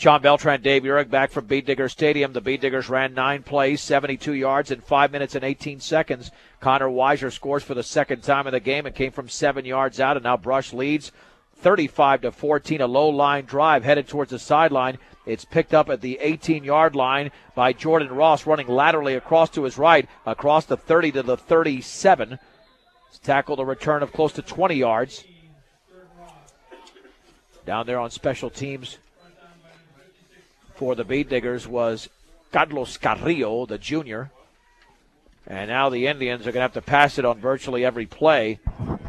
John Beltran, Dave Urich back from Bead Digger Stadium. The Bead Diggers ran 9 plays, 72 yards in 5 minutes and 18 seconds. Connor Weiser scores for the second time in the game. It came from 7 yards out, and now Brush leads 35-14. A low line drive headed towards the sideline. It's picked up at the 18-yard line by Jordan Ross, running laterally across to his right, across the 30 to the 37. He's tackled a return of close to 20 yards. Down there on special teams for the Bead Diggers was Carlos Carrillo, the junior. And now the Indians are going to have to pass it on virtually every play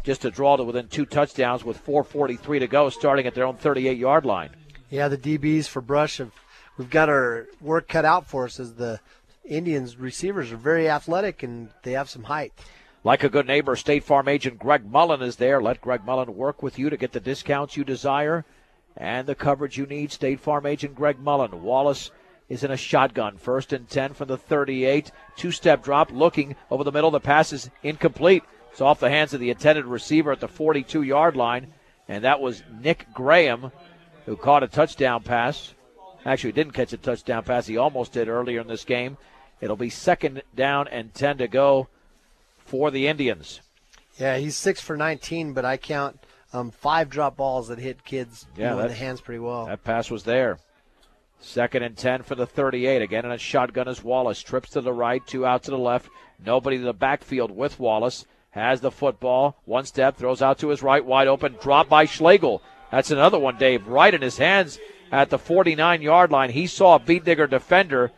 just to draw to within 2 touchdowns with 4:43 to go, starting at their own 38-yard line. Yeah, the DBs for Brush, we've got our work cut out for us as the Indians receivers are very athletic and they have some height. Like a good neighbor, State Farm agent Greg Mullen is there. Let Greg Mullen work with you to get the discounts you desire and the coverage you need. State Farm agent Greg Mullen. Wallace is in a shotgun. 1st and 10 from the 38. 2-step drop, looking over the middle. The pass is incomplete. It's off the hands of the intended receiver at the 42-yard line, and that was Nick Graham, who caught a touchdown pass. Actually, didn't catch a touchdown pass. He almost did earlier in this game. It'll be 2nd down and 10 to go for the Indians. Yeah, he's 6 for 19, but I count 5 drop balls that hit kids in the hands pretty well. That pass was there. 2nd and 10 for the 38. Again in a shotgun as Wallace trips to the right, 2 out to the left. Nobody to the backfield with Wallace. Has the football. 1 step, throws out to his right, wide open. Drop by Schlegel. That's another one, Dave. Right in his hands at the 49-yard line. He saw a Bead Digger defender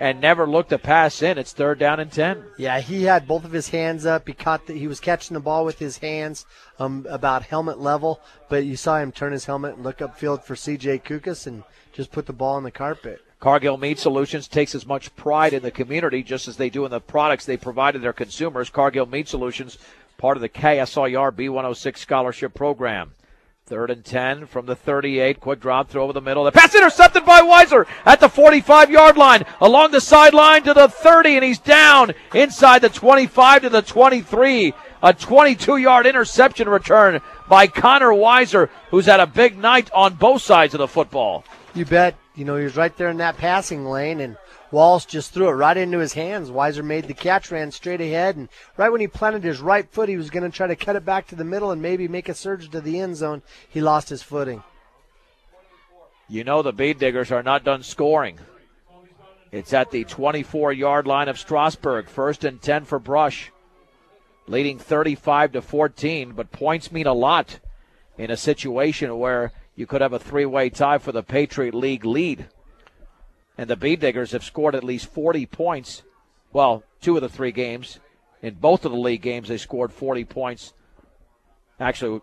and never looked to pass in. It's 3rd down and 10. Yeah, he had both of his hands up. He was catching the ball with his hands about helmet level, but you saw him turn his helmet and look upfield for C.J. Kukas and just put the ball on the carpet. Cargill Meat Solutions takes as much pride in the community just as they do in the products they provide to their consumers. Cargill Meat Solutions, part of the KSIR B106 scholarship program. 3rd and 10 from the 38. Quick drop, throw over the middle. The pass intercepted by Weiser at the 45-yard line. Along the sideline to the 30, and he's down inside the 25 to the 23. A 22-yard interception return by Connor Weiser, who's had a big night on both sides of the football. You bet. He was right there in that passing lane, and Walsh just threw it right into his hands. Weiser made the catch, ran straight ahead, and right when he planted his right foot, he was going to try to cut it back to the middle and maybe make a surge to the end zone. He lost his footing. The Bead Diggers are not done scoring. It's at the 24-yard line of Strasburg. 1st and 10 for Brush. Leading 35-14, but points mean a lot in a situation where you could have a 3-way tie for the Patriot League lead. And the Bead Diggers have scored at least 40 points. Well, 2 of the 3 games. In both of the league games, they scored 40 points. Actually,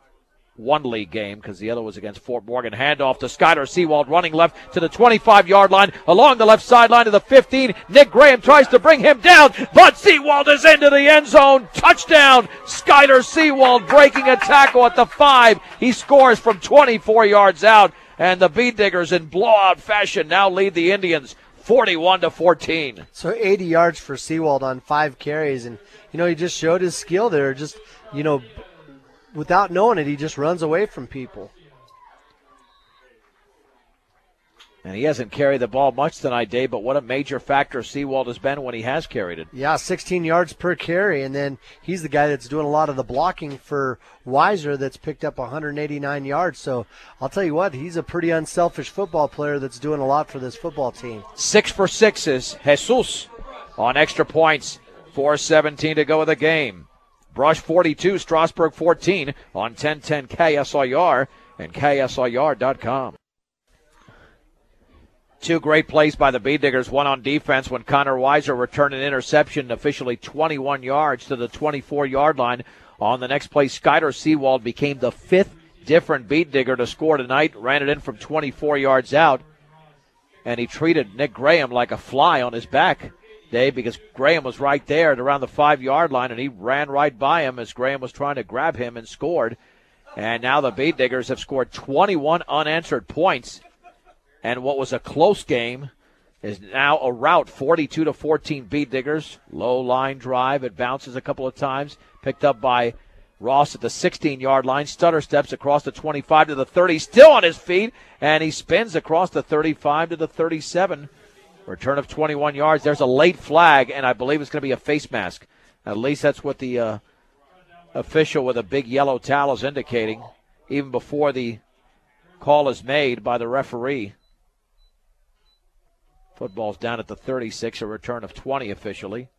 1 league game because the other was against Fort Morgan. Handoff to Skyler Seawald, running left to the 25-yard line. Along the left sideline to the 15. Nick Graham tries to bring him down, but Seawald is into the end zone. Touchdown! Skyler Seawald breaking a tackle at the 5. He scores from 24 yards out. And the Bead Diggers in blowout fashion now lead the Indians 41-14. So 80 yards for Seawald on 5 carries. And, he just showed his skill there. Just, without knowing it, he just runs away from people. And he hasn't carried the ball much tonight, Dave, but what a major factor Seawald has been when he has carried it. Yeah, 16 yards per carry, and then he's the guy that's doing a lot of the blocking for Weiser that's picked up 189 yards. So I'll tell you what, he's a pretty unselfish football player that's doing a lot for this football team. 6 for 6 is Jesus on extra points. 4:17 to go in the game. Brush 42, Strasburg 14 on 1010 KSIR and KSIR.com. 2 great plays by the Bead Diggers, one on defense when Connor Weiser returned an interception officially 21 yards to the 24-yard line. On the next play, Skyler Seawald became the 5th different Bead Digger to score tonight, ran it in from 24 yards out, and he treated Nick Graham like a fly on his back, Dave, because Graham was right there at around the 5-yard line, and he ran right by him as Graham was trying to grab him and scored. And now the Bead Diggers have scored 21 unanswered points. And what was a close game is now a rout, 42-14 Bead Diggers. Low line drive. It bounces a couple of times. Picked up by Ross at the 16-yard line, stutter steps across the 25 to the 30, still on his feet, and he spins across the 35 to the 37. Return of 21 yards. There's a late flag, and I believe it's going to be a face mask. At least that's what the official with a big yellow towel is indicating, even before the call is made by the referee. Football's down at the 36, a return of 20 officially.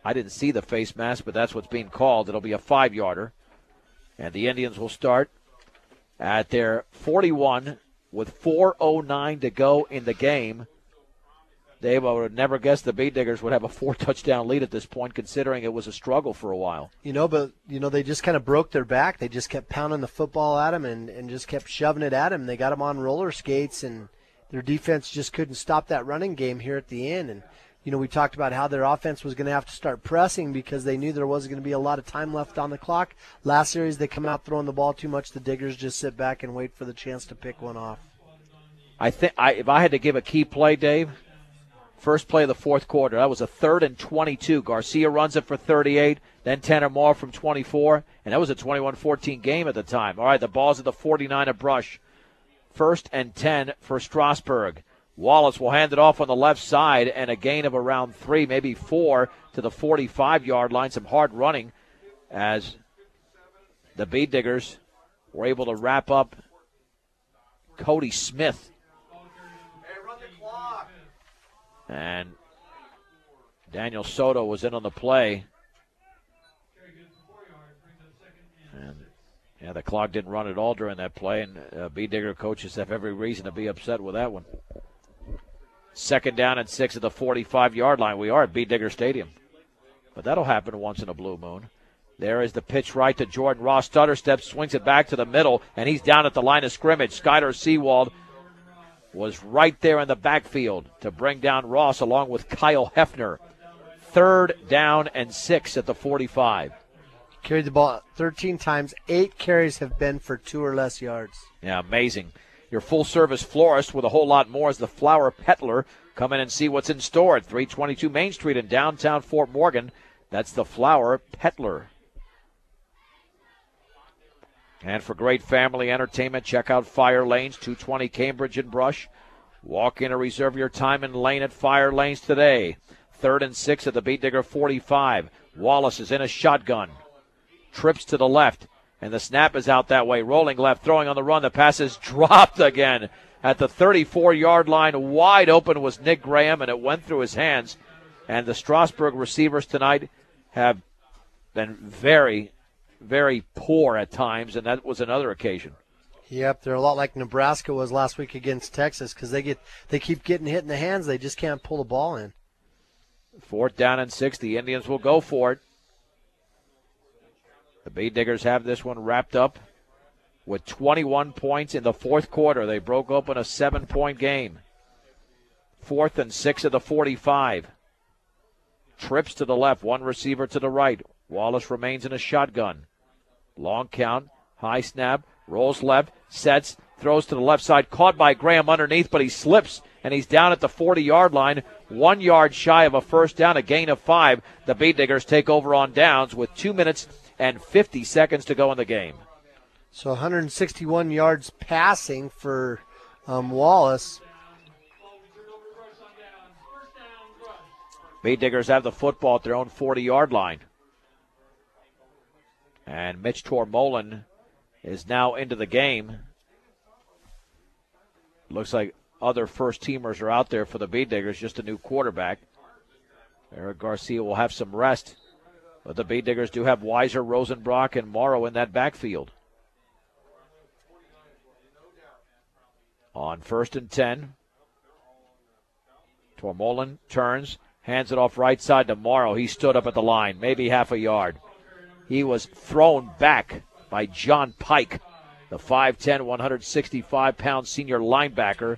I didn't see the face mask, but that's what's being called. It'll be a 5-yarder. And the Indians will start at their 41 with 4:09 to go in the game. Dave, I would have never guessed the Beet Diggers would have a 4-touchdown lead at this point, considering it was a struggle for a while. But they just kind of broke their back. They just kept pounding the football at him and just kept shoving it at him. They got him on roller skates, and their defense just couldn't stop that running game here at the end. And we talked about how their offense was going to have to start pressing because they knew there wasn't going to be a lot of time left on the clock. Last series, they come out throwing the ball too much. The Diggers just sit back and wait for the chance to pick one off. I think if I had to give a key play, Dave, first play of the fourth quarter, that was a 3rd and 22. Garcia runs it for 38, then 10 or more from 24, and that was a 21-14 game at the time. All right, the ball's at the 49 of Brush. 1st and 10 for Strasburg. Wallace will hand it off on the left side, and a gain of around 3, maybe 4, to the 45-yard line. Some hard running as the Beet Diggers were able to wrap up Cody Smith. And Daniel Soto was in on the play. And the clock didn't run at all during that play, and Beet Digger coaches have every reason to be upset with that one. 2nd down and 6 at the 45-yard line. We are at Beet Digger Stadium. But that'll happen once in a blue moon. There is the pitch right to Jordan Ross. Stutter steps, swings it back to the middle, and he's down at the line of scrimmage. Skyler Seawald was right there in the backfield to bring down Ross along with Kyle Hefner. 3rd down and 6 at the 45. Carried the ball 13 times. 8 carries have been for 2 or less yards. Yeah, amazing. Your full-service florist with a whole lot more is the Flower Peddler. Come in and see what's in store at 322 Main Street in downtown Fort Morgan. That's the Flower Peddler. And for great family entertainment, check out Fire Lanes, 220 Cambridge and Brush. Walk in or reserve your time in lane at Fire Lanes today. 3rd and 6 at the Beet Digger 45. Wallace is in a shotgun. Trips to the left, and the snap is out that way. Rolling left, throwing on the run. The pass is dropped again at the 34-yard line. Wide open was Nick Graham, and it went through his hands. And the Strasburg receivers tonight have been very, very poor at times, and that was another occasion. Yep, they're a lot like Nebraska was last week against Texas because they keep getting hit in the hands. They just can't pull the ball in. 4th down and 6. The Indians will go for it. The Beet Diggers have this one wrapped up with 21 points in the fourth quarter. They broke open a 7-point game. 4th and 6 at the 45. Trips to the left, one receiver to the right. Wallace remains in a shotgun. Long count, high snap, rolls left, sets, throws to the left side, caught by Graham underneath, but he slips, and he's down at the 40-yard line, 1 yard shy of a first down, a gain of 5. The Beet Diggers take over on downs with 2 minutes and 50 seconds to go in the game. So 161 yards passing for Wallace. Beet Diggers have the football at their own 40-yard line. And Mitch Tormolen is now into the game. Looks like other first-teamers are out there for the Beet Diggers, just a new quarterback. Eric Garcia will have some rest. But the Beet Diggers do have Weiser, Rosenbrock, and Morrow in that backfield. On 1st and 10, Tormolen turns, hands it off right side to Morrow. He stood up at the line, maybe half a yard. He was thrown back by John Pike, the 5'10", 165-pound senior linebacker.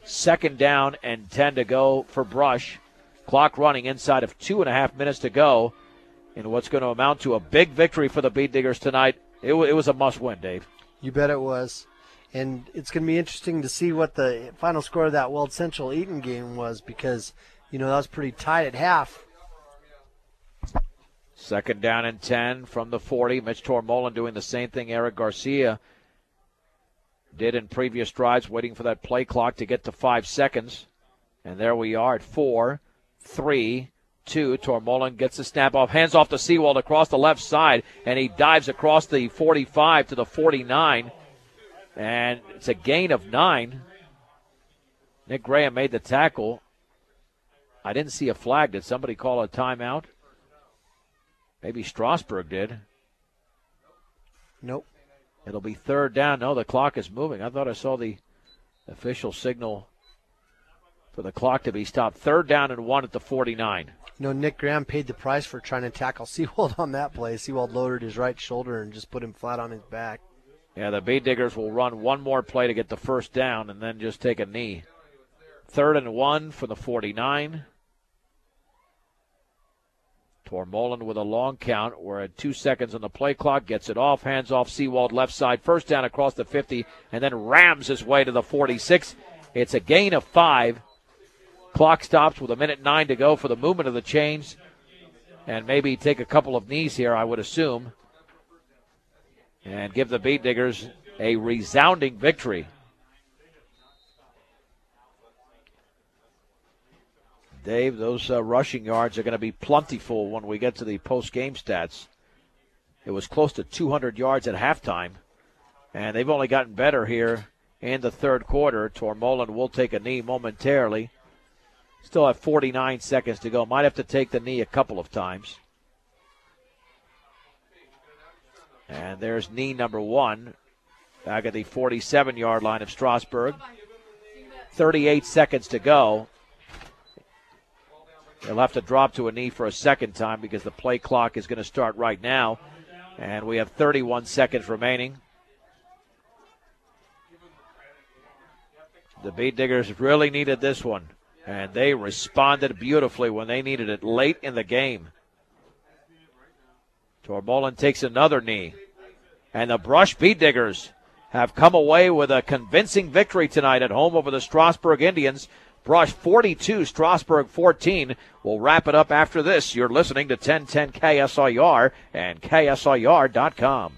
2nd down and 10 to go for Brush. Clock running inside of 2.5 minutes to go in what's going to amount to a big victory for the Beet Diggers tonight. It was a must-win, Dave. You bet it was. And it's going to be interesting to see what the final score of that Weld Central Eaton game was because, that was pretty tight at half. Second down and 10 from the 40. Mitch Tormolen doing the same thing Eric Garcia did in previous drives, waiting for that play clock to get to 5 seconds. And there we are at 4, 3, 2. Tormolen gets the snap off, hands off to Seawald across the left side, and he dives across the 45 to the 49. And it's a gain of 9. Nick Graham made the tackle. I didn't see a flag. Did somebody call a timeout? Maybe Strasburg did. Nope. It'll be third down. No, the clock is moving. I thought I saw the official signal for the clock to be stopped. Third down and 1 at the 49. Nick Graham paid the price for trying to tackle Seawald on that play. Seawald loaded his right shoulder and just put him flat on his back. Yeah, the Bee Diggers will run one more play to get the first down and then just take a knee. Third and 1 for the 49. Tormolen with a long count. We're at 2 seconds on the play clock. Gets it off. Hands off Seawald left side. First down across the 50 and then rams his way to the 46. It's a gain of 5. Clock stops with 1:09 to go for the movement of the chains. And maybe take a couple of knees here, I would assume. And give the Bee Diggers a resounding victory. Dave, those rushing yards are going to be plentiful when we get to the post-game stats. It was close to 200 yards at halftime, and they've only gotten better here in the third quarter. Tormolen will take a knee momentarily. Still have 49 seconds to go. Might have to take the knee a couple of times. And there's knee number 1 back at the 47-yard line of Strasburg. 38 seconds to go. They'll have to drop to a knee for a second time because the play clock is going to start right now. And we have 31 seconds remaining. The Bee Diggers really needed this one. And they responded beautifully when they needed it late in the game. Tormolen takes another knee. And the Brush Bee Diggers have come away with a convincing victory tonight at home over the Strasburg Indians. Brush 42, Strasburg 14. We'll wrap it up after this. You're listening to 1010 KSIR and KSIR.com.